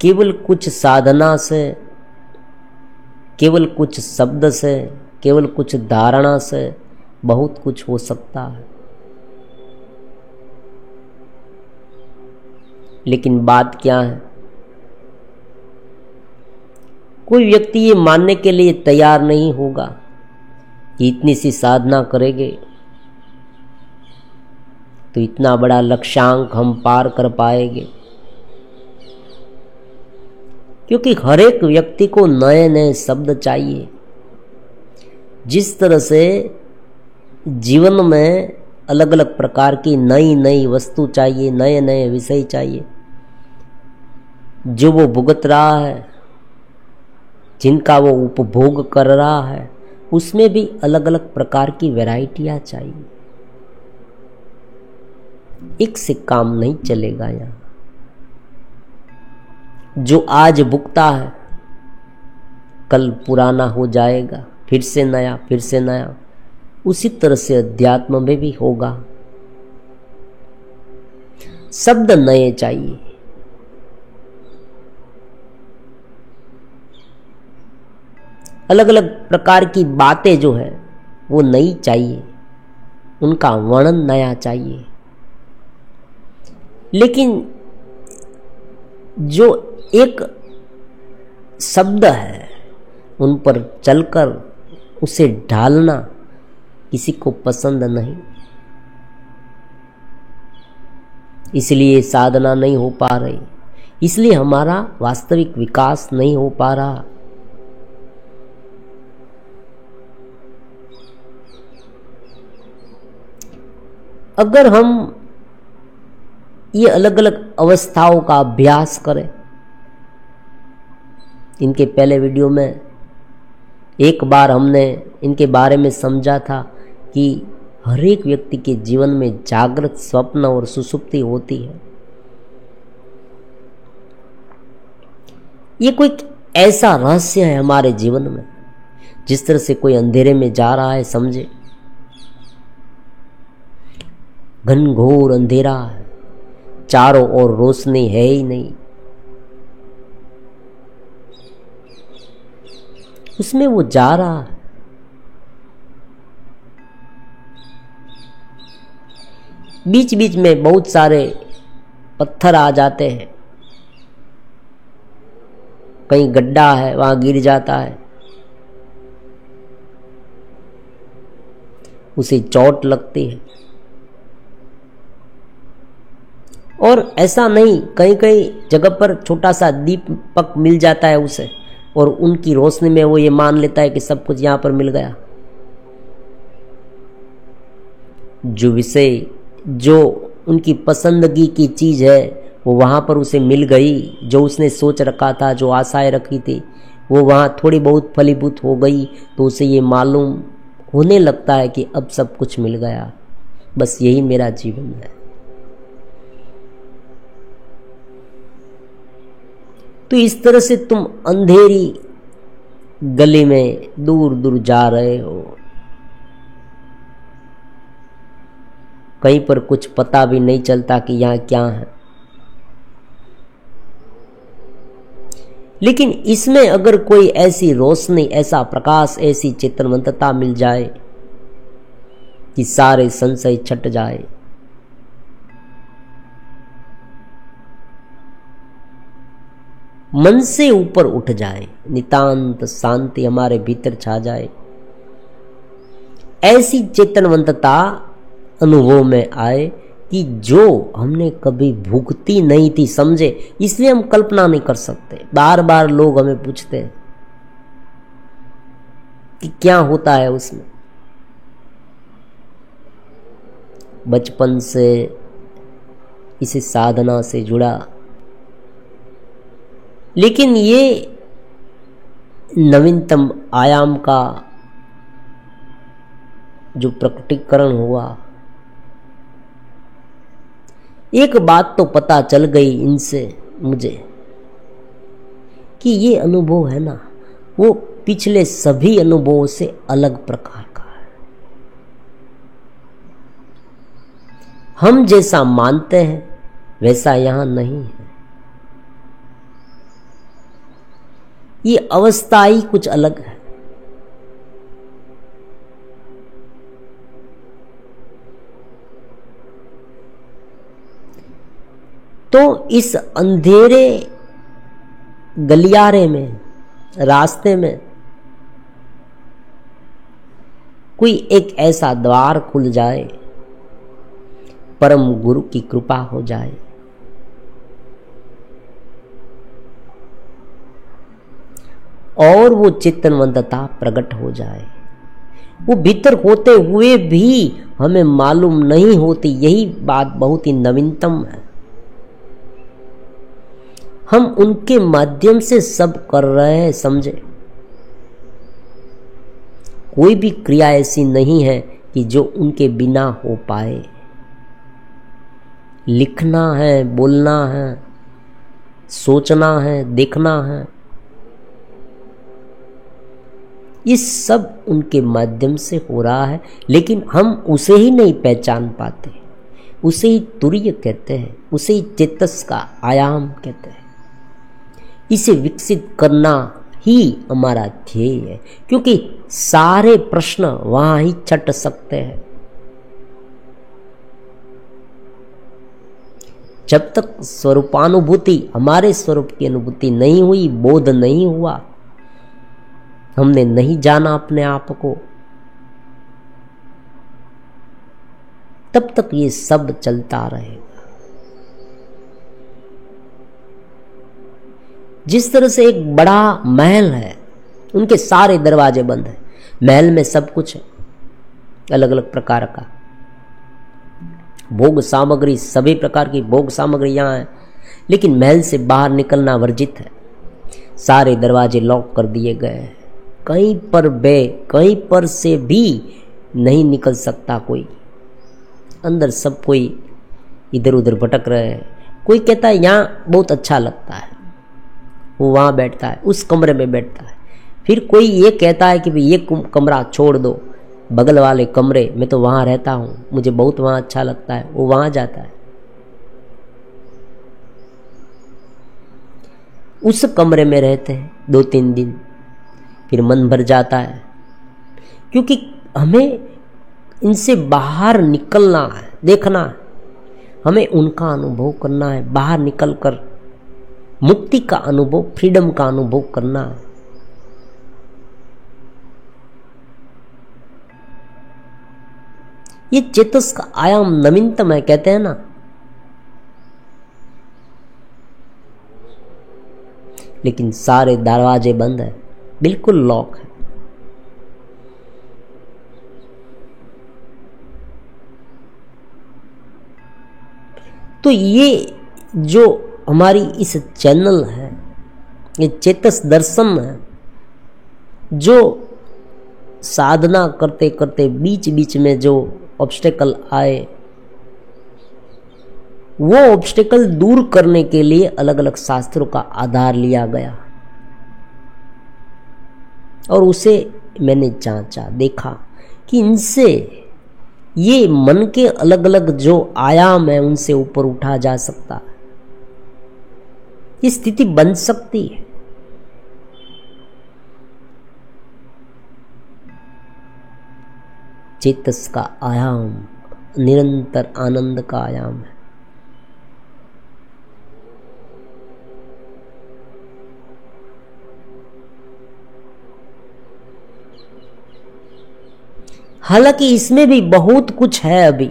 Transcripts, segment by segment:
केवल कुछ साधना से, केवल कुछ शब्द से, केवल कुछ धारणा से बहुत कुछ हो सकता है। लेकिन बात क्या है, कोई व्यक्ति ये मानने के लिए तैयार नहीं होगा कि इतनी सी साधना करेंगे तो इतना बड़ा लक्ष्यांक हम पार कर पाएंगे। क्योंकि हर एक व्यक्ति को नए नए शब्द चाहिए। जिस तरह से जीवन में अलग अलग प्रकार की नई नई वस्तु चाहिए, नए नए विषय चाहिए, जो वो भुगत रहा है, जिनका वो उपभोग कर रहा है, उसमें भी अलग अलग प्रकार की वैरायटियां चाहिए। एक से काम नहीं चलेगा। यहाँ जो आज भुगता है कल पुराना हो जाएगा, फिर से नया, फिर से नया। उसी तरह से अध्यात्म में भी होगा। शब्द नए चाहिए, अलग अलग प्रकार की बातें जो है वो नई चाहिए, उनका वर्णन नया चाहिए। लेकिन जो एक शब्द है उन पर चलकर उसे ढालना किसी को पसंद नहीं। इसलिए साधना नहीं हो पा रही, इसलिए हमारा वास्तविक विकास नहीं हो पा रहा। अगर हम ये अलग अलग अवस्थाओं का अभ्यास करें, इनके पहले वीडियो में एक बार हमने इनके बारे में समझा था कि हर एक व्यक्ति के जीवन में जागृत, स्वप्न और सुषुप्ति होती है। ये कोई ऐसा रहस्य है हमारे जीवन में। जिस तरह से कोई अंधेरे में जा रहा है, समझे घनघोर अंधेरा है, चारों ओर रोशनी है ही नहीं, उसमें वो जा रहा है। बीच बीच में बहुत सारे पत्थर आ जाते हैं, कहीं गड्ढा है वहां गिर जाता है, उसे चोट लगती है। और ऐसा नहीं, कहीं कहीं जगह पर छोटा सा दीपक मिल जाता है उसे, और उनकी रोशनी में वो ये मान लेता है कि सब कुछ यहां पर मिल गया। जो विषय, जो उनकी पसंदगी की चीज है वो वहां पर उसे मिल गई। जो उसने सोच रखा था, जो आशाएं रखी थी, वो वहां थोड़ी बहुत फलीभूत हो गई, तो उसे ये मालूम होने लगता है कि अब सब कुछ मिल गया, बस यही मेरा जीवन है। तो इस तरह से तुम अंधेरी गली में दूर दूर जा रहे हो, कहीं पर कुछ पता भी नहीं चलता कि यहां क्या है। लेकिन इसमें अगर कोई ऐसी रोशनी, ऐसा प्रकाश, ऐसी चित्रमंतता मिल जाए कि सारे संशय छट जाए, मन से ऊपर उठ जाए, नितांत शांति हमारे भीतर छा जाए, ऐसी चेतनवंतता अनुभव में आए कि जो हमने कभी भुगती नहीं थी, समझे। इसलिए हम कल्पना नहीं कर सकते। बार बार लोग हमें पूछते हैं कि क्या होता है उसमें। बचपन से इसी साधना से जुड़ा, लेकिन ये नवीनतम आयाम का जो प्रकटीकरण हुआ, एक बात तो पता चल गई इनसे मुझे कि ये अनुभव है ना, वो पिछले सभी अनुभवों से अलग प्रकार का है। हम जैसा मानते हैं वैसा यहां नहीं है। ये अवस्था ही कुछ अलग है। तो इस अंधेरे गलियारे में, रास्ते में कोई एक ऐसा द्वार खुल जाए, परम गुरु की कृपा हो जाए, और वो चेतनवंतता प्रकट हो जाए, वो भीतर होते हुए भी हमें मालूम नहीं होती। यही बात बहुत ही नवीनतम है। हम उनके माध्यम से सब कर रहे हैं, समझे। कोई भी क्रिया ऐसी नहीं है कि जो उनके बिना हो पाए। लिखना है, बोलना है, सोचना है, देखना है, ये सब उनके माध्यम से हो रहा है, लेकिन हम उसे ही नहीं पहचान पाते। उसे ही तुरीय कहते हैं, उसे ही चेतस का आयाम कहते हैं। इसे विकसित करना ही हमारा ध्येय है, क्योंकि सारे प्रश्न वहां ही छट सकते हैं। जब तक स्वरूपानुभूति, हमारे स्वरूप की अनुभूति नहीं हुई, बोध नहीं हुआ, हमने नहीं जाना अपने आप को, तब तक ये सब चलता रहेगा। जिस तरह से एक बड़ा महल है, उनके सारे दरवाजे बंद हैं, महल में सब कुछ है, अलग अलग प्रकार का भोग सामग्री, सभी प्रकार की भोग सामग्री यहाँ है, लेकिन महल से बाहर निकलना वर्जित है। सारे दरवाजे लॉक कर दिए गए हैं, कहीं पर से भी नहीं निकल सकता कोई। अंदर सब कोई इधर उधर भटक रहे हैं। कोई कहता है यहाँ बहुत अच्छा लगता है, वो वहाँ बैठता है, उस कमरे में बैठता है। फिर कोई ये कहता है कि भाई ये कमरा छोड़ दो, बगल वाले कमरे में तो वहाँ रहता हूँ, मुझे बहुत वहाँ अच्छा लगता है, वो वहाँ जाता है। उस कमरे में रहते हैं 2-3 दिन, फिर मन भर जाता है, क्योंकि हमें इनसे बाहर निकलना है, देखना है, हमें उनका अनुभव करना है, बाहर निकलकर मुक्ति का अनुभव, फ्रीडम का अनुभव करना है। ये चेतस का आयाम नवीनतम है, कहते हैं ना। लेकिन सारे दरवाजे बंद है, बिल्कुल लॉक है। तो ये जो हमारी इस चैनल है, ये चेतस दर्शन है, जो साधना करते करते बीच बीच में जो ऑब्स्टेकल आए, वो ऑब्स्टेकल दूर करने के लिए अलग अलग शास्त्रों का आधार लिया गया, और उसे मैंने जांचा, देखा कि इनसे ये मन के अलग अलग जो आयाम है उनसे ऊपर उठा जा सकता है, ये स्थिति बन सकती है। चेतस का आयाम निरंतर आनंद का आयाम है। हालांकि इसमें भी बहुत कुछ है अभी,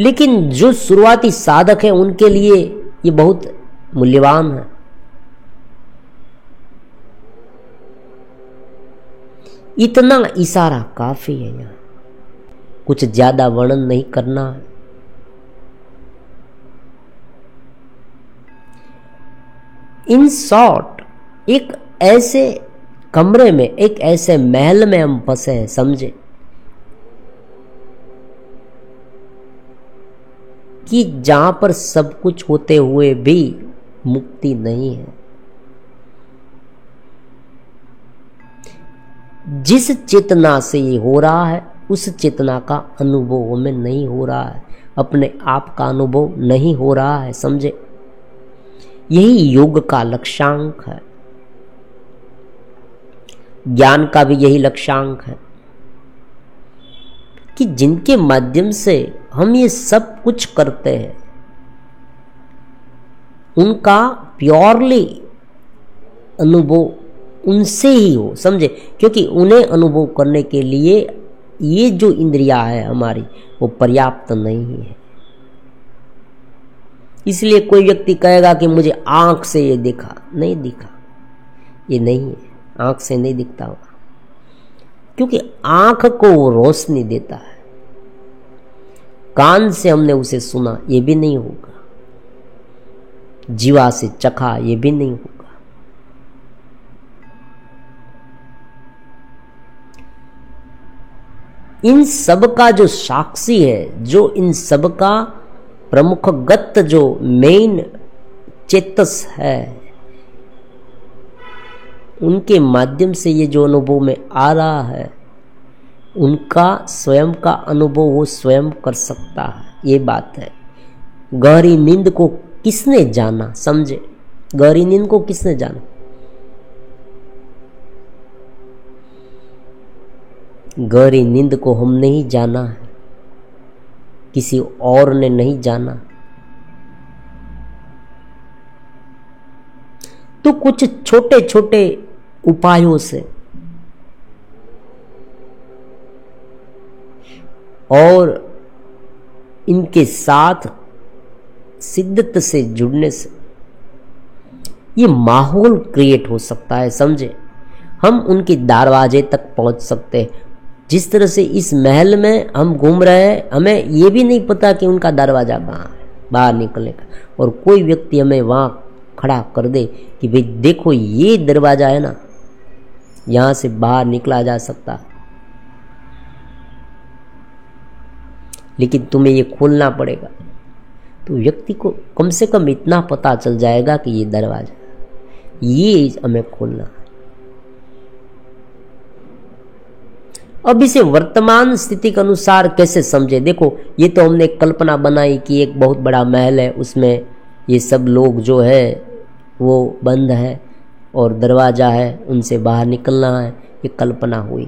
लेकिन जो शुरुआती साधक है उनके लिए ये बहुत मूल्यवान है। इतना इशारा काफी है, यहाँ कुछ ज्यादा वर्णन नहीं करना है। इन शॉर्ट, एक ऐसे कमरे में, एक ऐसे महल में हम फंसे हैं, समझे, कि जहां पर सब कुछ होते हुए भी मुक्ति नहीं है। जिस चेतना से ये हो रहा है, उस चेतना का अनुभव हमें नहीं हो रहा है, अपने आप का अनुभव नहीं हो रहा है, समझे। यही योग का लक्ष्यांक है। ज्ञान का भी यही लक्ष्यांक है कि जिनके माध्यम से हम ये सब कुछ करते हैं उनका प्योरली अनुभव उनसे ही हो, समझे। क्योंकि उन्हें अनुभव करने के लिए ये जो इंद्रियां है हमारी वो पर्याप्त नहीं है। इसलिए कोई व्यक्ति कहेगा कि मुझे आंख से ये दिखा, नहीं दिखा, ये नहीं है, आंख से नहीं दिखता होगा, क्योंकि आंख को वो रोशनी देता है। कान से हमने उसे सुना, ये भी नहीं होगा। जीवा से चखा, ये भी नहीं होगा। इन सब का जो साक्षी है, जो इन सब का प्रमुखगत जो मेन चेतस है, उनके माध्यम से ये जो अनुभव में आ रहा है, उनका स्वयं का अनुभव वो स्वयं कर सकता है। ये बात है। गहरी नींद को किसने जाना, समझे। गहरी नींद को किसने जाना। गहरी नींद को हमने ही जाना है, किसी और ने नहीं जाना। तो कुछ छोटे छोटे उपायों से और इनके साथ सिद्धत से जुड़ने से ये माहौल क्रिएट हो सकता है, समझे। हम उनके दरवाजे तक पहुंच सकते हैं। जिस तरह से इस महल में हम घूम रहे हैं, हमें ये भी नहीं पता कि उनका दरवाजा कहाँ है बाहर निकलने का, और कोई व्यक्ति हमें वहां खड़ा कर दे कि भाई देखो ये दरवाजा है ना, यहां से बाहर निकला जा सकता है, लेकिन तुम्हें ये खोलना पड़ेगा। तो व्यक्ति को कम से कम इतना पता चल जाएगा कि ये दरवाजा, ये हमें खोलना है। अब इसे वर्तमान स्थिति के अनुसार कैसे समझे। देखो, ये तो हमने कल्पना बनाई कि एक बहुत बड़ा महल है, उसमें ये सब लोग जो है वो बंद है और दरवाजा है, उनसे बाहर निकलना है, ये कल्पना हुई।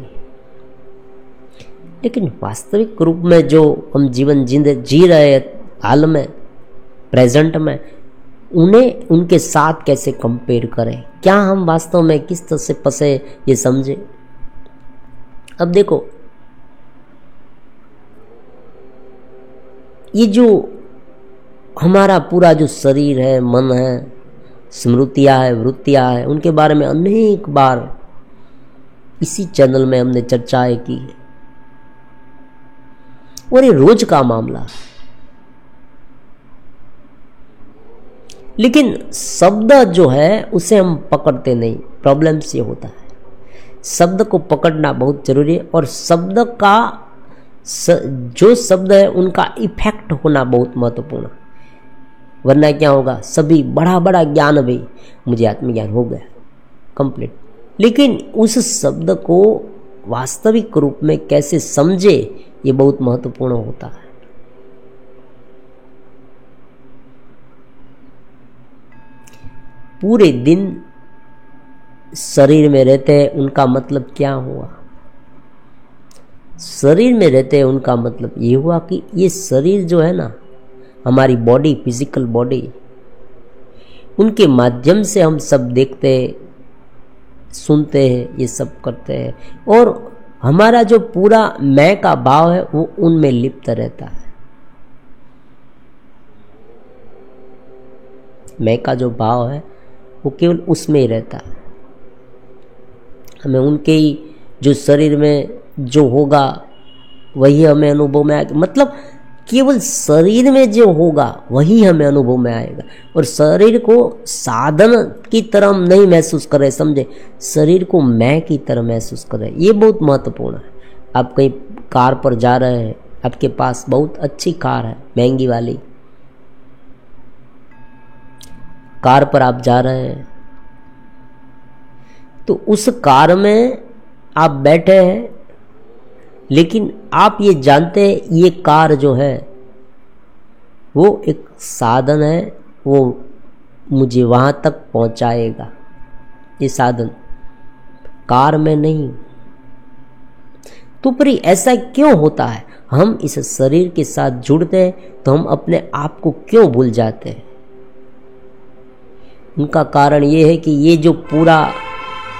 लेकिन वास्तविक रूप में जो हम जीवन जी रहे हाल में, प्रेजेंट में, उन्हें उनके साथ कैसे कंपेयर करें। क्या हम वास्तव में किस तरह से फंसे, ये समझे। अब देखो, ये जो हमारा पूरा जो शरीर है, मन है, स्मृतियां है, वृत्तियां है, उनके बारे में अनेक बार इसी चैनल में हमने चर्चाएं की है, और ये रोज का मामला है। लेकिन शब्द जो है उसे हम पकड़ते नहीं, प्रॉब्लम से होता है। शब्द को पकड़ना बहुत जरूरी है, और शब्द का जो शब्द है उनका इफेक्ट होना बहुत महत्वपूर्ण है। वरना क्या होगा, सभी बड़ा बड़ा ज्ञान भी, मुझे आत्मज्ञान हो गया कंप्लीट, लेकिन उस शब्द को वास्तविक रूप में कैसे समझे, ये बहुत महत्वपूर्ण होता है। पूरे दिन शरीर में रहते हैं, उनका मतलब क्या हुआ। शरीर में रहते हैं उनका मतलब ये हुआ कि ये शरीर जो है ना, हमारी बॉडी, फिजिकल बॉडी, उनके माध्यम से हम सब देखते हैं, सुनते हैं, ये सब करते हैं, और हमारा जो पूरा मैं का भाव है वो उनमें लिप्त रहता है। मैं का जो भाव है वो केवल उसमें ही रहता है। हमें उनके ही जो शरीर में जो होगा वही हमें अनुभव में आएगा। मतलब केवल शरीर में जो होगा वही हमें अनुभव में आएगा, और शरीर को साधन की तरह हम नहीं महसूस कर रहे, समझे। शरीर को मैं की तरह महसूस कर रहे, ये बहुत महत्वपूर्ण है। आप कहीं कार पर जा रहे हैं, आपके पास बहुत अच्छी कार है, महंगी वाली कार पर आप जा रहे हैं, तो उस कार में आप बैठे हैं, लेकिन आप ये जानते हैं ये कार जो है वो एक साधन है, वो मुझे वहाँ तक पहुँचाएगा। ये साधन कार में नहीं। तो पर ऐसा क्यों होता है? हम इस शरीर के साथ जुड़ते हैं तो हम अपने आप को क्यों भूल जाते हैं? उनका कारण ये है कि ये जो पूरा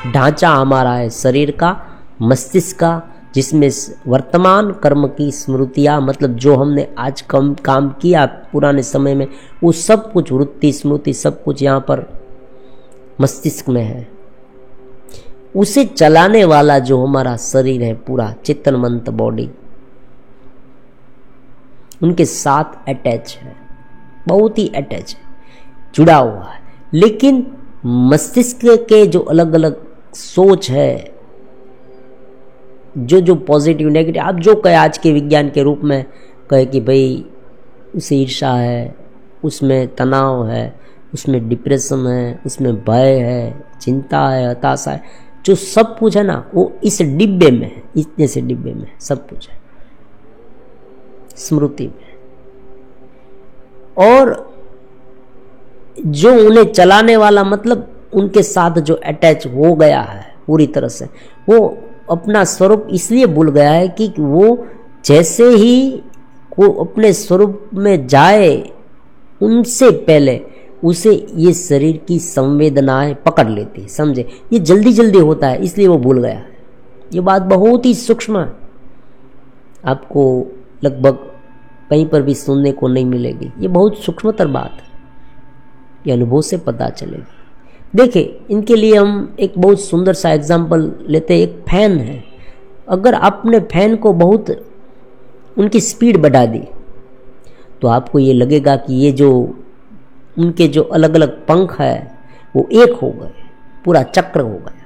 ढांचा हमारा है शरीर का, मस्तिष्क का, जिसमें वर्तमान कर्म की स्मृतियाँ, मतलब जो हमने आज काम किया पुराने समय में, वो सब कुछ वृत्ति स्मृति सब कुछ यहाँ पर मस्तिष्क में है। उसे चलाने वाला जो हमारा शरीर है पूरा, चेतन मंत बॉडी, उनके साथ अटैच है, बहुत ही अटैच है, जुड़ा हुआ है। लेकिन मस्तिष्क के जो अलग अलग सोच है, जो पॉजिटिव नेगेटिव, आप जो कहे आज के विज्ञान के रूप में कहे कि भाई उसे ईर्ष्या है, उसमें तनाव है, उसमें डिप्रेशन है, उसमें भय है, चिंता है, हताशा है, जो सब कुछ है ना, वो इस डिब्बे में है, इतने से डिब्बे में सब कुछ है, स्मृति में। और जो उन्हें चलाने वाला, मतलब उनके साथ जो अटैच हो गया है पूरी तरह से, वो अपना स्वरूप इसलिए भूल गया है कि वो जैसे ही वो अपने स्वरूप में जाए, उनसे पहले उसे ये शरीर की संवेदनाएं पकड़ लेती है। समझे? ये जल्दी जल्दी होता है, इसलिए वो भूल गया है। ये बात बहुत ही सूक्ष्म है, आपको लगभग कहीं पर भी सुनने को नहीं मिलेगी। ये बहुत सूक्ष्मतर बात है, ये अनुभव से पता चलेगी। देखिए, इनके लिए हम एक बहुत सुंदर सा एग्जाम्पल लेते हैं। एक फैन है, अगर आपने फैन को बहुत उनकी स्पीड बढ़ा दी तो आपको ये लगेगा कि ये जो उनके जो अलग अलग पंख है वो एक हो गए, पूरा चक्र हो गया,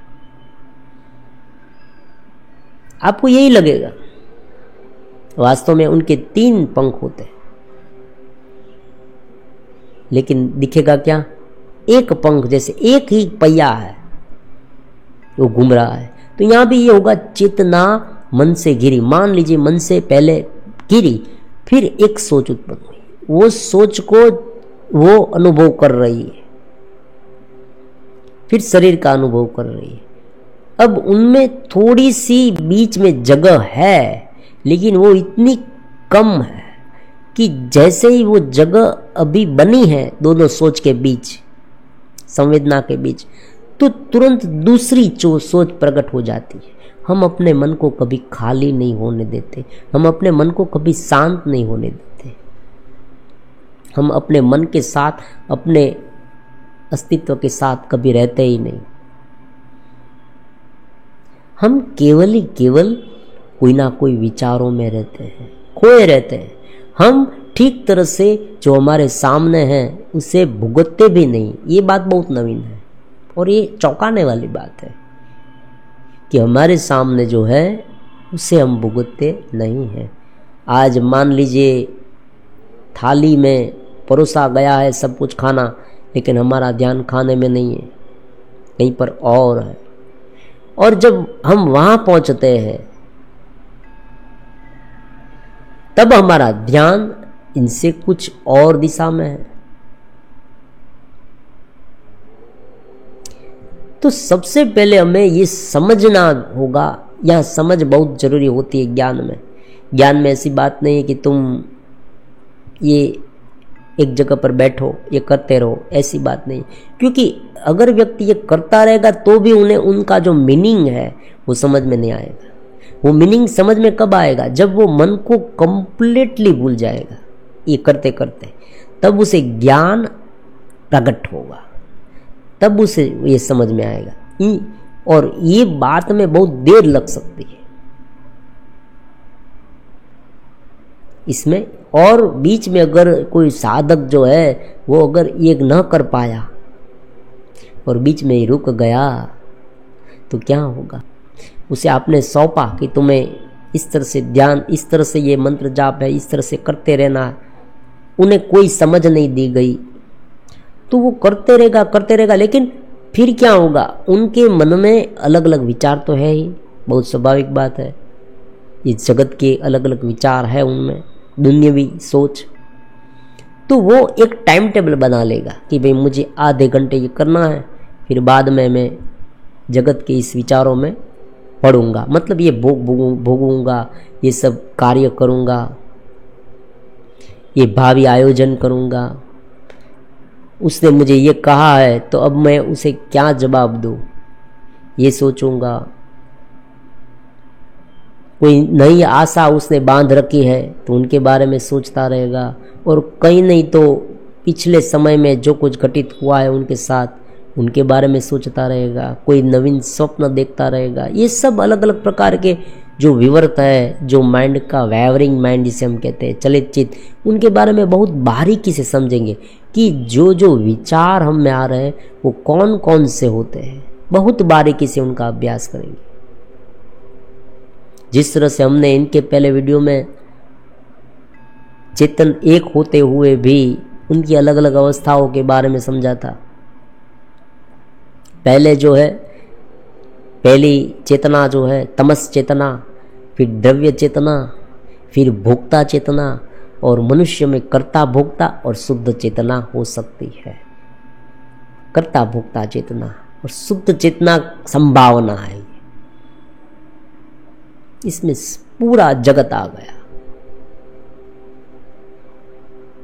आपको यही लगेगा। वास्तव में उनके 3 पंख होते हैं, लेकिन दिखेगा क्या? एक पंख, जैसे एक ही पहिया है वो घूम रहा है। तो यहां भी ये होगा, चेतना मन से घिरी। मान लीजिए मन से पहले घिरी, फिर एक सोच उत्पन्न हुई, वो सोच को वो अनुभव कर रही है, फिर शरीर का अनुभव कर रही है। अब उनमें थोड़ी सी बीच में जगह है, लेकिन वो इतनी कम है कि जैसे ही वो जगह अभी बनी है दोनों सोच के बीच, संवेदना के बीच, तो तुरंत दूसरी सोच प्रकट हो जाती है। हम अपने मन को कभी खाली नहीं होने देते, हम अपने मन को कभी शांत नहीं होने देते। हम अपने मन के साथ, अपने अस्तित्व के साथ कभी रहते ही नहीं। हम केवल ही केवल कोई ना कोई विचारों में रहते हैं, खोए रहते हैं। हम ठीक तरह से जो हमारे सामने है उसे भुगतते भी नहीं। ये बात बहुत नवीन है और ये चौंकाने वाली बात है कि हमारे सामने जो है उसे हम भुगतते नहीं हैं। आज मान लीजिए थाली में परोसा गया है सब कुछ खाना, लेकिन हमारा ध्यान खाने में नहीं है, कहीं पर और है। और जब हम वहां पहुंचते हैं तब हमारा ध्यान इनसे कुछ और दिशा में है। तो सबसे पहले हमें ये समझना होगा, यह समझ बहुत जरूरी होती है ज्ञान में। ज्ञान में ऐसी बात नहीं है कि तुम ये एक जगह पर बैठो, ये करते रहो, ऐसी बात नहीं। क्योंकि अगर व्यक्ति ये करता रहेगा तो भी उन्हें उनका जो मीनिंग है वो समझ में नहीं आएगा। वो मीनिंग समझ में कब आएगा? जब वो मन को कंप्लीटली भूल जाएगा ये करते करते, तब उसे ज्ञान प्रकट होगा, तब उसे ये समझ में आएगा। और ये बात में बहुत देर लग सकती है इसमें। और बीच में अगर कोई साधक जो है वो अगर ये न कर पाया और बीच में ही रुक गया तो क्या होगा? उसे आपने सौंपा कि तुम्हें इस तरह से ध्यान, इस तरह से ये मंत्र जाप है, इस तरह से करते रहना है, उन्हें कोई समझ नहीं दी गई तो वो करते रहेगा। लेकिन फिर क्या होगा? उनके मन में अलग अलग विचार तो है ही, बहुत स्वाभाविक बात है। इस जगत के अलग अलग विचार है उनमें, दुनियावी सोच। तो वो एक टाइम टेबल बना लेगा कि भाई मुझे आधे घंटे ये करना है, फिर बाद में मैं जगत के इस विचारों में पढ़ूंगा, मतलब ये भोगूंगा, ये सब कार्य करूंगा, ये भावी आयोजन करूंगा, उसने मुझे ये कहा है तो अब मैं उसे क्या जवाब दूं, ये सोचूंगा। कोई नई आशा उसने बांध रखी है तो उनके बारे में सोचता रहेगा, और कहीं नहीं तो पिछले समय में जो कुछ घटित हुआ है उनके साथ उनके बारे में सोचता रहेगा, कोई नवीन स्वप्न देखता रहेगा। ये सब अलग अलग प्रकार के जो विवर्त है, जो माइंड का वेवरिंग माइंड जिसे हम कहते हैं, चलित चित्त, उनके बारे में बहुत बारीकी से समझेंगे कि जो जो विचार हम में आ रहे हैं वो कौन कौन से होते हैं, बहुत बारीकी से उनका अभ्यास करेंगे। जिस तरह से हमने इनके पहले वीडियो में चेतन एक होते हुए भी उनकी अलग अलग अवस्थाओं के बारे में समझा था। पहले जो है, पहली चेतना जो है तमस चेतना, फिर द्रव्य चेतना, फिर भोक्ता चेतना, और मनुष्य में कर्ता भोक्ता और शुद्ध चेतना हो सकती है। कर्ता भोक्ता चेतना और शुद्ध चेतना संभावना है, इसमें पूरा जगत आ गया,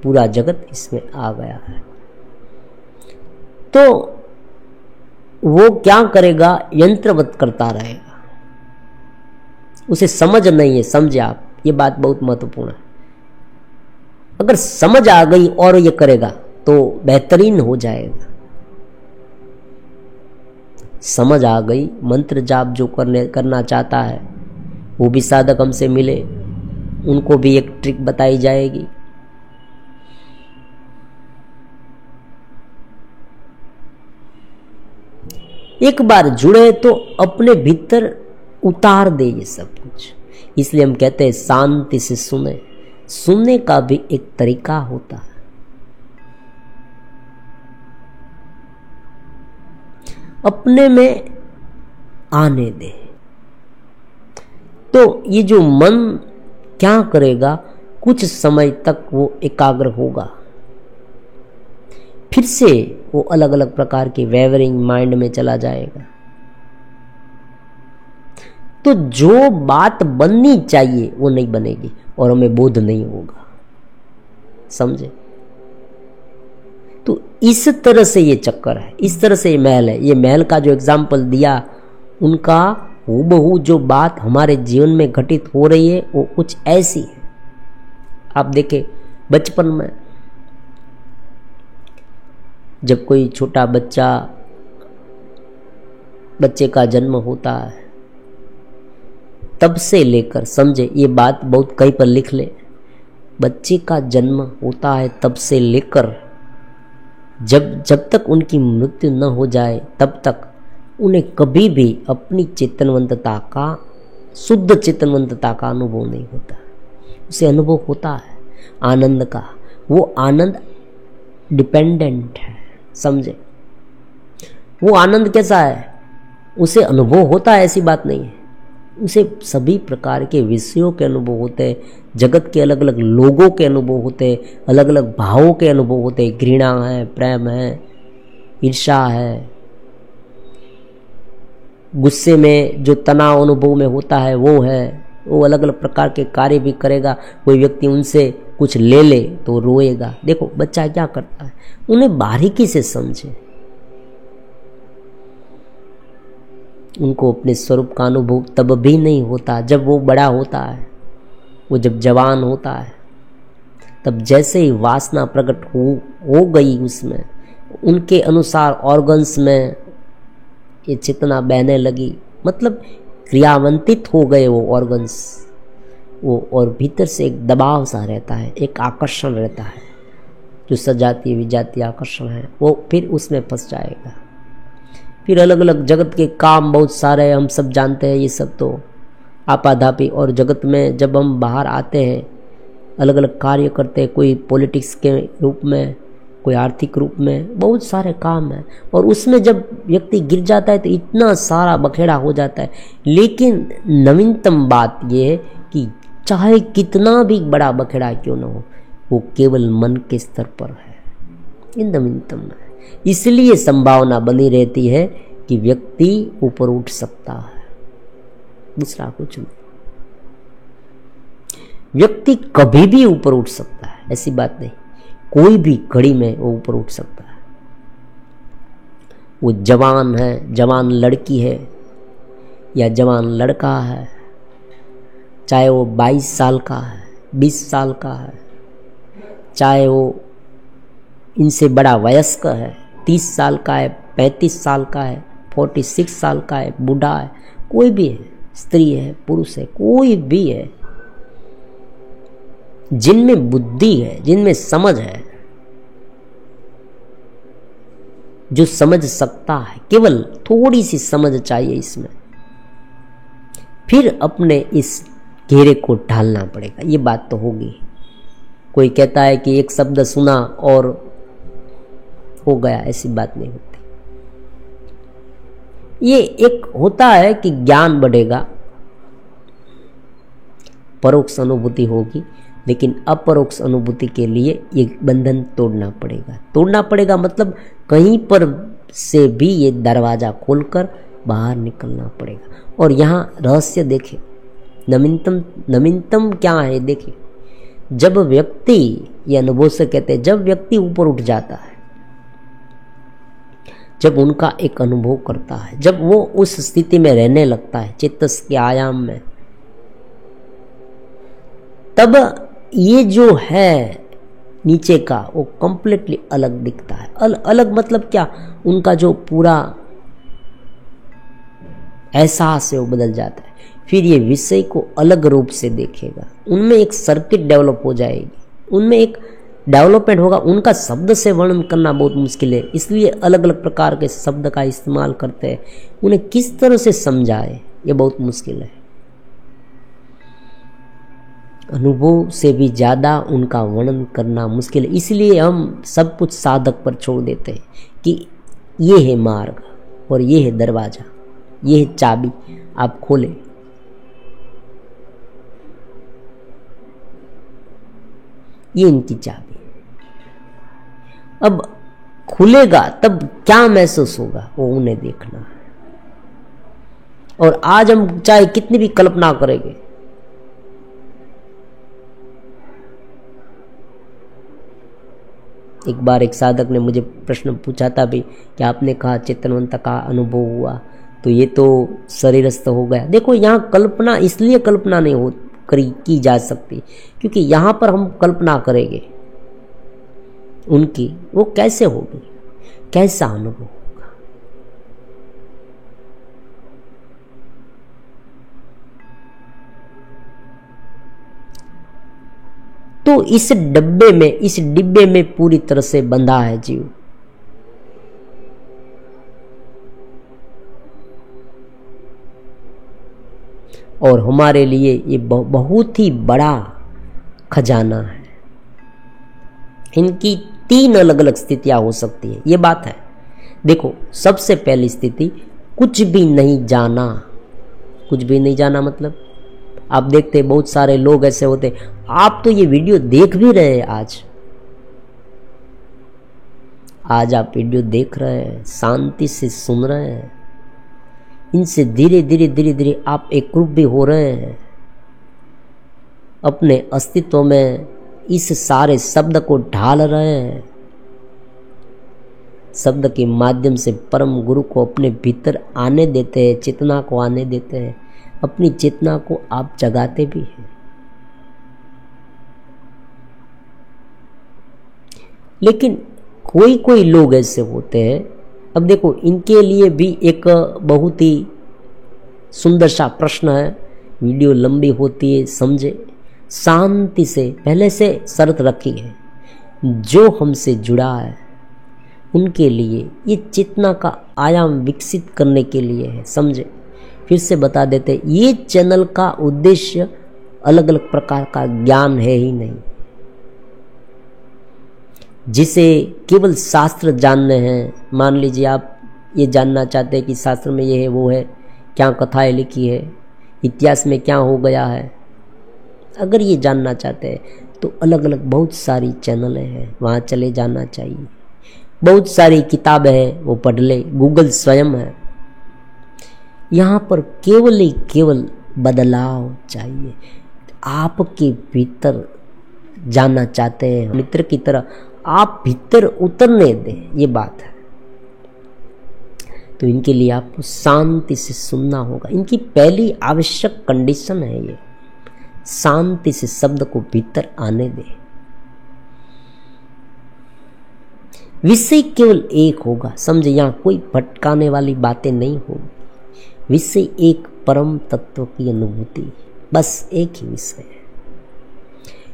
पूरा जगत इसमें आ गया है। तो वो क्या करेगा, यंत्रवत करता रहेगा, उसे समझ नहीं है। समझे आप, ये बात बहुत महत्वपूर्ण है। अगर समझ आ गई और ये करेगा तो बेहतरीन हो जाएगा। समझ आ गई, मंत्र जाप जो करना चाहता है वो भी साधक हमसे मिले, उनको भी एक ट्रिक बताई जाएगी। एक बार जुड़े तो अपने भीतर उतार दे ये सब कुछ। इसलिए हम कहते हैं शांति से सुने। सुनने का भी एक तरीका होता है। अपने में आने दे। तो ये जो मन क्या करेगा, कुछ समय तक वो एकाग्र होगा, फिर से वो अलग अलग प्रकार के वेवरिंग माइंड में चला जाएगा। तो जो बात बननी चाहिए वो नहीं बनेगी और हमें बोध नहीं होगा। समझे? तो इस तरह से ये चक्कर है, इस तरह से ये महल है। ये महल का जो एग्जाम्पल दिया, उनका हूबहू जो बात हमारे जीवन में घटित हो रही है वो कुछ ऐसी है। आप देखें, बचपन में जब कोई छोटा बच्चे का जन्म होता है, तब से लेकर, समझे ये बात बहुत कहीं पर लिख ले, बच्चे का जन्म होता है तब से लेकर जब तक उनकी मृत्यु न हो जाए तब तक उन्हें कभी भी अपनी चेतनवंतता का, शुद्ध चेतनवंतता का अनुभव नहीं होता। उसे अनुभव होता है आनंद का। वो आनंद डिपेंडेंट है, समझे? वो आनंद कैसा है, उसे अनुभव होता है, ऐसी बात नहीं है। उसे सभी प्रकार के विषयों के अनुभव होते हैं, जगत के अलग अलग लोगों के अनुभव होते हैं, अलग अलग भावों के अनुभव होते हैं। घृणा है, प्रेम है, ईर्ष्या है, गुस्से में जो तनाव अनुभव में होता है वो है। वो अलग अलग प्रकार के कार्य भी करेगा। कोई व्यक्ति उनसे कुछ ले ले तो रोएगा। देखो बच्चा क्या करता है, उन्हें बारीकी से समझे, उनको अपने स्वरूप का अनुभव तब भी नहीं होता जब वो बड़ा होता है। वो जब जवान होता है तब जैसे ही वासना प्रकट हो गई उसमें, उनके अनुसार ऑर्गन्स में ये चेतना बहने लगी, मतलब क्रियावंतित हो गए वो ऑर्गन्स, वो, और भीतर से एक दबाव सा रहता है, एक आकर्षण रहता है जो सजातीय विजातीय आकर्षण है, वो फिर उसमें फंस जाएगा। फिर अलग अलग जगत के काम बहुत सारे, हम सब जानते हैं, ये सब तो आपाधापी। और जगत में जब हम बाहर आते हैं, अलग अलग कार्य करते हैं, कोई पॉलिटिक्स के रूप में, कोई आर्थिक रूप में, बहुत सारे काम हैं। और उसमें जब व्यक्ति गिर जाता है तो इतना सारा बखेड़ा हो जाता है। लेकिन नवीनतम बात यह है कि चाहे कितना भी बड़ा बखेड़ा क्यों न हो, वो केवल मन के स्तर पर है। ये नवीनतम है। इसलिए संभावना बनी रहती है कि व्यक्ति ऊपर उठ सकता है, दूसरा कुछ नहीं। व्यक्ति कभी भी ऊपर उठ सकता है, ऐसी बात नहीं, कोई भी घड़ी में वो ऊपर उठ सकता है। वो जवान है, जवान लड़की है या जवान लड़का है, चाहे वो 22 साल का है, 20 साल का है, चाहे वो इनसे बड़ा वयस्क है, 30 साल का है, 35 साल का है, 46 साल का है, बूढ़ा है, कोई भी है, स्त्री है, पुरुष है, कोई भी है, जिनमें बुद्धि है, जिनमें समझ है, जो समझ सकता है, केवल थोड़ी सी समझ चाहिए इसमें, फिर अपने इस घेरे को ढालना पड़ेगा। ये बात तो होगी। कोई कहता है कि एक शब्द सुना और हो गया, ऐसी बात नहीं होती। ये एक होता है कि ज्ञान बढ़ेगा, परोक्ष अनुभूति होगी, लेकिन अपरोक्ष अनुभूति के लिए ये बंधन तोड़ना पड़ेगा। तोड़ना पड़ेगा मतलब कहीं पर से भी ये दरवाजा खोलकर बाहर निकलना पड़ेगा। और यहाँ रहस्य देखें, नवीनतम क्या है देखें। जब व्यक्ति, ये अनुभव से कहते हैं, जब व्यक्ति ऊपर उठ जाता है, जब उनका एक अनुभव करता है, जब वो उस स्थिति में रहने लगता है, चित्त के आयाम में, तब ये जो है नीचे का वो कंप्लीटली अलग दिखता है। अलग मतलब क्या, उनका जो पूरा एहसास है वो बदल जाता है। फिर ये विषय को अलग रूप से देखेगा, उनमें एक सर्किट डेवलप हो जाएगी, उनमें एक डेवलपमेंट होगा। उनका शब्द से वर्णन करना बहुत मुश्किल है, इसलिए अलग अलग प्रकार के शब्द का इस्तेमाल करते हैं। उन्हें किस तरह से समझाए, ये बहुत मुश्किल है। अनुभव से भी ज़्यादा उनका वर्णन करना मुश्किल है, इसलिए हम सब कुछ साधक पर छोड़ देते हैं कि ये है मार्ग और ये है दरवाज़ा, ये है चाबी, आप खोलें। ये इनकी चाबी। अब खुलेगा तब क्या महसूस होगा वो उन्हें देखना है। और आज हम चाहे कितनी भी कल्पना करेंगे, एक बार एक साधक ने मुझे प्रश्न पूछा था भी कि आपने कहा चेतनवंत का अनुभव हुआ, तो ये तो शरीरस्थ हो गया। देखो यहाँ कल्पना इसलिए कल्पना नहीं की जा सकती क्योंकि यहाँ पर हम कल्पना करेंगे उनकी, वो कैसे होगी, कैसा अनुभव होगा। तो इस डिब्बे में पूरी तरह से बंधा है जीव। और हमारे लिए ये बहुत ही बड़ा खजाना है। इनकी 3 अलग अलग स्थितियां हो सकती है, ये बात है। देखो, सबसे पहली स्थिति कुछ भी नहीं जाना। कुछ भी नहीं जाना मतलब आप देखते बहुत सारे लोग ऐसे होते, आप तो ये वीडियो देख भी रहे हैं, आज आप वीडियो देख रहे हैं, शांति से सुन रहे हैं, इनसे धीरे धीरे आप एकरूप भी हो रहे हैं। अपने अस्तित्व में इस सारे शब्द को ढाल रहे हैं। शब्द के माध्यम से परम गुरु को अपने भीतर आने देते हैं, चेतना को आने देते हैं। अपनी चेतना को आप जगाते भी हैं। लेकिन कोई लोग ऐसे होते हैं, अब देखो इनके लिए भी एक बहुत ही सुंदर सा प्रश्न है, वीडियो लंबी होती है, समझे, शांति से पहले से शर्त रखी है, जो हमसे जुड़ा है उनके लिए ये चेतना का आयाम विकसित करने के लिए है, समझे। फिर से बता देते, ये चैनल का उद्देश्य अलग अलग प्रकार का ज्ञान है ही नहीं, जिसे केवल शास्त्र जानने हैं। मान लीजिए आप ये जानना चाहते हैं कि शास्त्र में ये है वो है, क्या कथाएं लिखी है, इतिहास में क्या हो गया है, अगर ये जानना चाहते हैं तो अलग अलग बहुत सारी चैनलें हैं, वहाँ चले जाना चाहिए। बहुत सारी किताबें हैं, वो पढ़ ले, गूगल स्वयं है, यहाँ पर केवल ही केवल बदलाव चाहिए। आपके भीतर जाना चाहते हैं मित्र की तरह, आप भीतर उतरने दें, ये बात है। तो इनके लिए आपको शांति से सुनना होगा। इनकी पहली आवश्यक कंडीशन है ये, शांति से शब्द को भीतर आने दें। विषय केवल एक होगा, समझे, यहां कोई भटकाने वाली बातें नहीं होगी। विषय एक परम तत्व की अनुभूति, बस एक ही विषय है।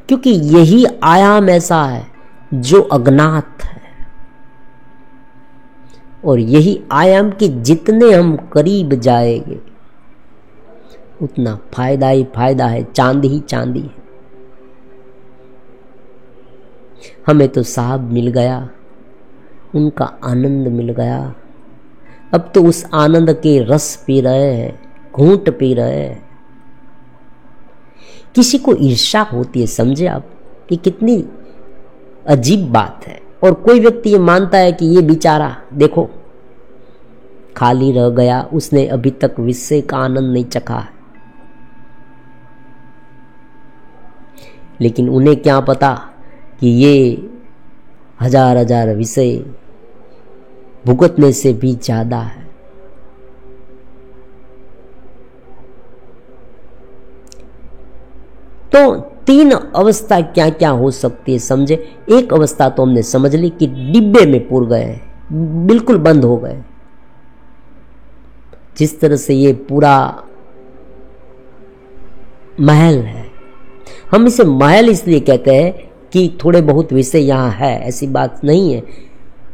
क्योंकि यही आयाम ऐसा है जो अज्ञात है, और यही आयाम के जितने हम करीब जाएंगे उतना फायदा ही फायदा है, चांदी ही चांदी है। हमें तो साहब मिल गया, उनका आनंद मिल गया, अब तो उस आनंद के रस पी रहे हैं, घूंट पी रहे हैं। किसी को ईर्ष्या होती है, समझे आप, ये कितनी अजीब बात है। और कोई व्यक्ति ये मानता है कि ये बेचारा देखो खाली रह गया, उसने अभी तक विषय का आनंद नहीं चखा है। लेकिन उन्हें क्या पता कि ये हजार हजार विषय भुगतने से भी ज्यादा है। तो तीन अवस्था क्या क्या हो सकती है, समझे। एक अवस्था तो हमने समझ ली कि डिब्बे में पुर गए, बिल्कुल बंद हो गए। जिस तरह से ये पूरा महल है, हम इसे महल इसलिए कहते हैं कि थोड़े बहुत विषय यहाँ है, ऐसी बात नहीं है।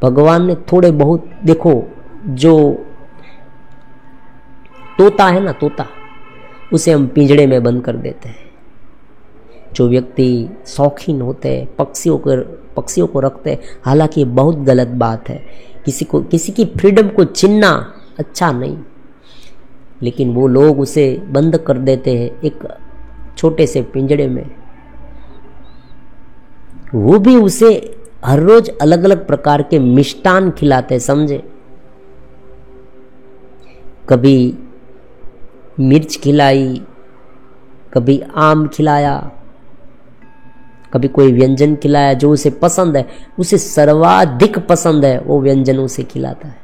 भगवान ने थोड़े बहुत, देखो जो तोता है ना, तोता, उसे हम पिंजड़े में बंद कर देते हैं। जो व्यक्ति शौकीन होते हैं, पक्षियों को रखते हैं, हालांकि ये बहुत गलत बात है। किसी की फ्रीडम को छीनना अच्छा नहीं, लेकिन वो लोग उसे बंद कर देते हैं एक छोटे से पिंजड़े में। वो भी उसे हर रोज अलग अलग प्रकार के मिष्टान खिलाते हैं, समझे। कभी मिर्च खिलाई, कभी आम खिलाया, कभी कोई व्यंजन खिलाया जो उसे पसंद है, उसे सर्वाधिक पसंद है वो व्यंजन उसे खिलाता है।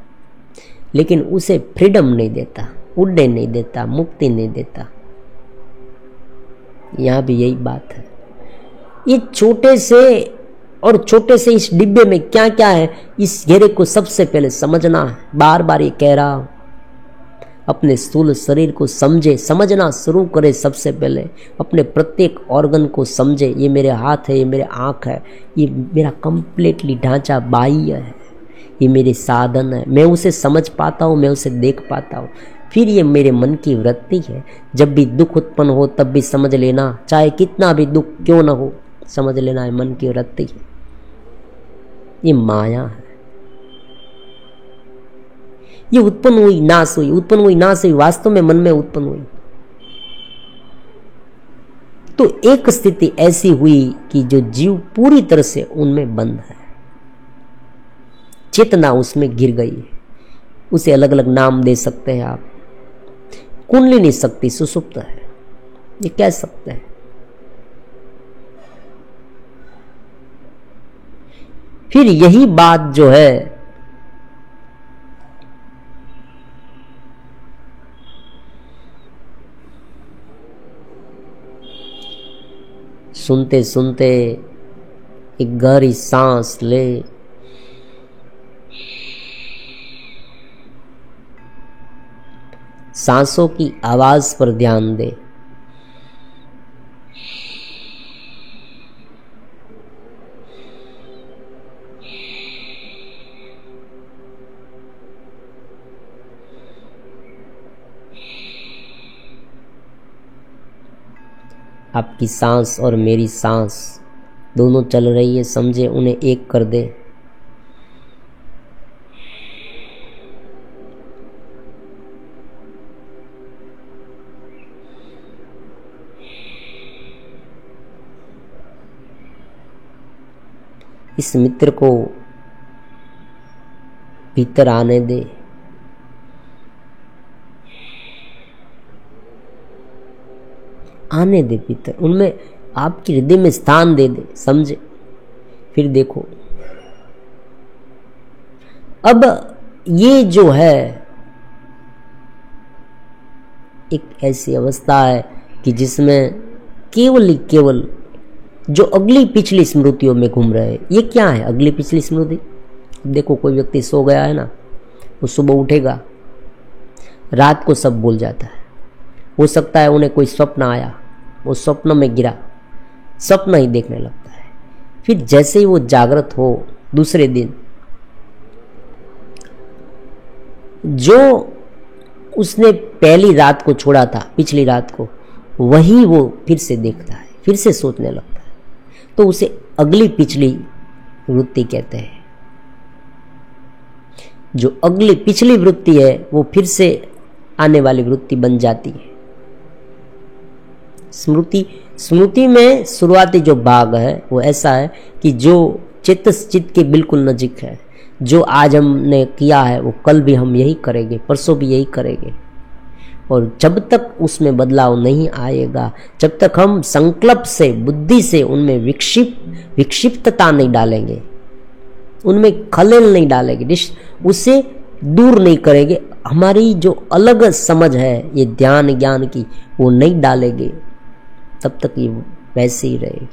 लेकिन उसे फ्रीडम नहीं देता, उड़ने नहीं देता, मुक्ति नहीं देता। यहां भी यही बात है। ये छोटे से इस डिब्बे में क्या क्या है, इस घेरे को सबसे पहले समझना है। बार बार ये कह रहा हूं, अपने स्थूल शरीर को समझना शुरू करे। सबसे पहले अपने प्रत्येक ऑर्गन को समझे। ये मेरे हाथ है, ये मेरे आँख है, ये मेरा कंप्लीटली ढांचा बाह्य है, ये मेरे साधन है, मैं उसे समझ पाता हूँ, मैं उसे देख पाता हूँ। फिर ये मेरे मन की वृत्ति है। जब भी दुख उत्पन्न हो तब भी समझ लेना, चाहे कितना भी दुख क्यों ना हो, समझ लेना है मन की वृत्ति है, ये माया है। ये उत्पन्न हुई नाश हुई, उत्पन्न हुई नाश हुई, वास्तव में मन में उत्पन्न हुई। तो एक स्थिति ऐसी हुई कि जो जीव पूरी तरह से उनमें बंद है, चेतना उसमें गिर गई है। उसे अलग अलग नाम दे सकते हैं आप। कुंडलिनी शक्ति सुषुप्त है, ये कह सकते हैं। फिर यही बात जो है सुनते सुनते एक गहरी सांस ले, सांसों की आवाज पर ध्यान दे। आपकी सांस और मेरी सांस दोनों चल रही है, समझे, उन्हें एक कर दे। इस मित्र को भीतर आने दे। आने दे भीतर, उनमें आपके हृदय में स्थान दे दे, समझे। फिर देखो अब ये जो है एक ऐसी अवस्था है कि जिसमें केवल ही केवल जो अगली पिछली स्मृतियों में घूम रहे हैं। ये क्या है अगली पिछली स्मृति? देखो कोई व्यक्ति सो गया है ना, वो सुबह उठेगा, रात को सब भूल जाता है। हो सकता है उन्हें कोई स्वप्न आया, वो स्वप्न में गिरा, स्वप्न ही देखने लगता है। फिर जैसे ही वो जागृत हो दूसरे दिन, जो उसने पहली रात को छोड़ा था, पिछली रात को, वही वो फिर से देखता है, फिर से सोचने लगता है। तो उसे अगली पिछली वृत्ति कहते हैं। जो अगली पिछली वृत्ति है वो फिर से आने वाली वृत्ति बन जाती है। स्मृति में शुरुआती जो भाग है वो ऐसा है कि जो चित्त के बिल्कुल नजीक है। जो आज हमने किया है वो कल भी हम यही करेंगे, परसों भी यही करेंगे। और जब तक उसमें बदलाव नहीं आएगा, जब तक हम संकल्प से, बुद्धि से उनमें विक्षिप्तता नहीं डालेंगे, उनमें खलेल नहीं डालेंगे, उसे दूर नहीं करेंगे, हमारी जो अलग समझ है ये ध्यान ज्ञान की वो नहीं डालेंगे, तब तक ये वैसे ही रहेगी।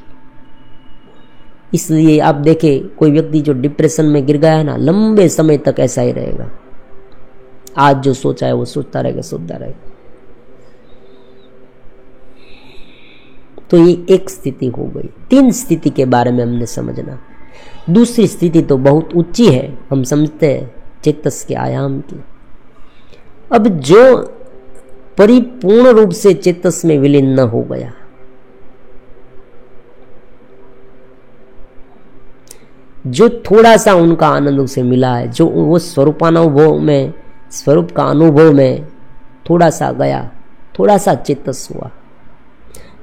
इसलिए आप देखें कोई व्यक्ति जो डिप्रेशन में गिर गया है ना, लंबे समय तक ऐसा ही रहेगा। आज जो सोचा है वो सोचता रहेगा। तो ये एक स्थिति हो गई। 3 स्थिति के बारे में हमने समझना। दूसरी स्थिति तो बहुत ऊंची है, हम समझते हैं चेतस के आयाम की। अब जो परिपूर्ण रूप से चेतस में विलीन न हो गया, जो थोड़ा सा उनका आनंद उसे मिला है, जो वो स्वरूपानुभव में, स्वरूप का अनुभव में थोड़ा सा गया, थोड़ा सा चेतस हुआ,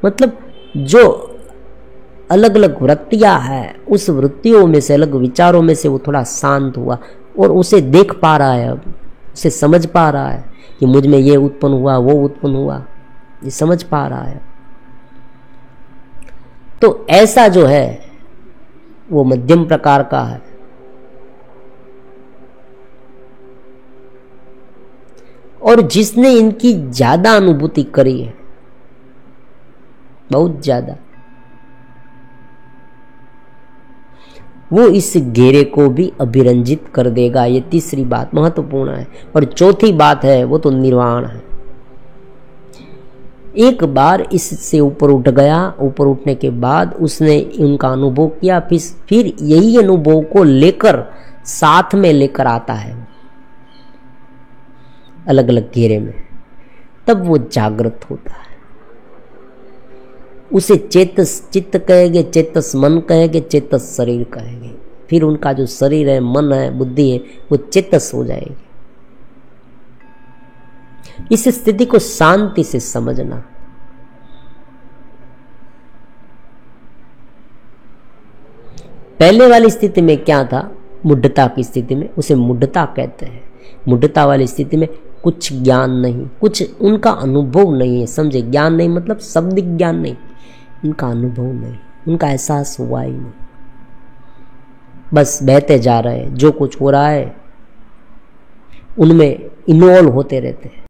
मतलब जो अलग अलग वृत्तियां हैं, उस वृत्तियों में से, अलग विचारों में से वो थोड़ा शांत हुआ और उसे देख पा रहा है, अब उसे समझ पा रहा है कि मुझ में ये उत्पन्न हुआ, वो उत्पन्न हुआ, ये समझ पा रहा है। तो ऐसा जो है वो मध्यम प्रकार का है। और जिसने इनकी ज्यादा अनुभूति करी है, बहुत ज्यादा, वो इस घेरे को भी अभिरंजित कर देगा। ये तीसरी बात महत्वपूर्ण है। और चौथी बात है वो तो निर्वाण है। एक बार इससे ऊपर उठ गया, ऊपर उठने के बाद उसने उनका अनुभव किया, फिर यही अनुभव को लेकर साथ में लेकर आता है अलग अलग घेरे में, तब वो जागृत होता है। उसे चेतस चित्त कहेंगे, चेतस मन कहेंगे, चेतस शरीर कहेंगे। फिर उनका जो शरीर है, मन है, बुद्धि है, वो चेतस हो जाएगी। इस स्थिति को शांति से समझना। पहले वाली स्थिति में क्या था, मुढ़ता की स्थिति में, उसे मुढ़ता कहते हैं। मुढ़ता वाली स्थिति में कुछ ज्ञान नहीं, कुछ उनका अनुभव नहीं है, समझे। ज्ञान नहीं मतलब शब्द ज्ञान नहीं, उनका अनुभव नहीं, उनका एहसास हुआ ही नहीं, बस बहते जा रहे हैं। जो कुछ हो रहा है उनमें इन्वॉल्व होते रहते हैं।